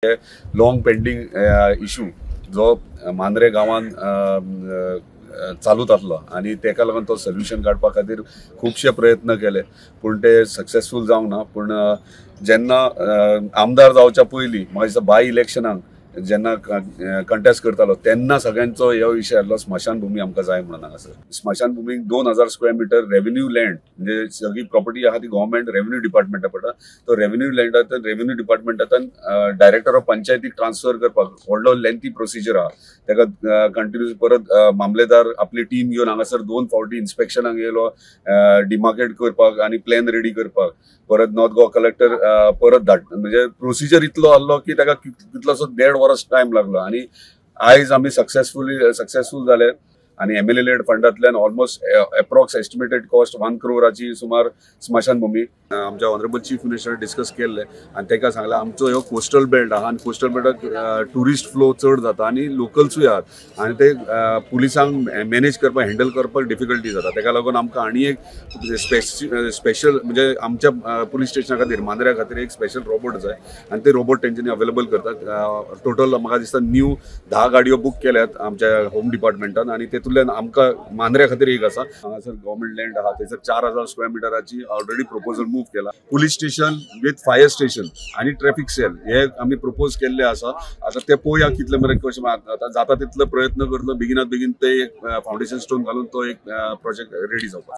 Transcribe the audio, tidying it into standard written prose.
Long pending issue जो मांद्रे गांवान चालूच आसलो आणि तेका लागून तो सोल्युशन काडपा खातीर खूबशे प्रयत्न केले पूण ते सक्सेसफूल जावंक ना। पूण जेन्ना आमदार जावच्या पयलीं म्हाका दिसता बाय इलेक्शनाक जेन्ना कंटेस्ट करतालो तेन्ना सगळ्यांचो ह्यो विशय आसलो स्मशानभूमी आमकां जाय म्हणून। हांगासर स्मशानभूमीक 2000 स्क्वेअर मिटर रेव्हेन्यू लँड म्हणजे सगळी प्रॉपर्टी आहा ती गव्हर्नमेंट रेव्हेन्यू डिपार्टमेंटा पडटा। तो रेव्हेन्यू लँडांतल्यान रेव्हेन्यू डिपार्टमेंटांतल्यान डायरेक्टर ऑफ पंचायतीक ट्रान्सफर करपाक व्हडलो लेंथी प्रोसिजर आहा। तेका कंटिन्यूस परत मामलेदार आपली टीम घेवन हांगासर 2 फावटी इन्स्पेक्शनाक गेलो डिमार्केट करपाक आणि प्लॅन रेडी करपाक। परत नॉर्थ गोवा कलेक्टर परत धाड म्हणजे प्रोसिजर इतलो आसलो की ताका कितलोसो 1.5 वर्स टाइम लागलो आणि आयज आमी सक्सेसफूल जाले आणि MLA लेड फंडांतल्यान ऑलमोस्ट अप्रॉक्स एस्टिमेटेड कॉस्ट 1 करोडाची सुमार स्मशानभूमी आमच्या ऑनरेबल चीफ मिनिस्टर डिस्कस केल्ले आणि तेका सांगले आमचो ह्यो कोस्टल बेल्ट आहा आणि कोस्टल बेल्टाक टुरिस्ट फ्लो चड जाता आणि लोकल्सूय आहात आणि ते पुलिसांक मॅनेज करपाक हँडल करपाक डिफिकल्टी जाता। तेका लागून आमकां आनी एक स्पेशल म्हणजे आमच्या पुलीस स्टेशना खातीर मांद्र्या खातीर एक स्पेशल रोबोट जाय आणि ते रोबोट तेंच्यांनी अवेलेबल करतात। टोटल म्हाका दिसता न्यू 10 गाडयो बुक केल्यात आमच्या होम डिपार्टमेंटान आणि तेतूंतल्यान आमकां मांद्र्या खातीर एक आसा। हांगासर गव्हर्नमेंट लँड आहा थंयसर 4000 स्क्वेअर मिटराची ऑलरेडी प्रपोजल मूव केला। Police station with fire station आणि ट्रॅफिक सेल हे आमी प्रपोज केल्ले आसा। आता ते पळोवया कितले मेरेन कशें आता जाता तितले प्रयत्न करतलो बेगिनात बेगीन ते एक फाउंडेशन स्टोन घालून तो एक प्रोजेक्ट रेडी जावपाक।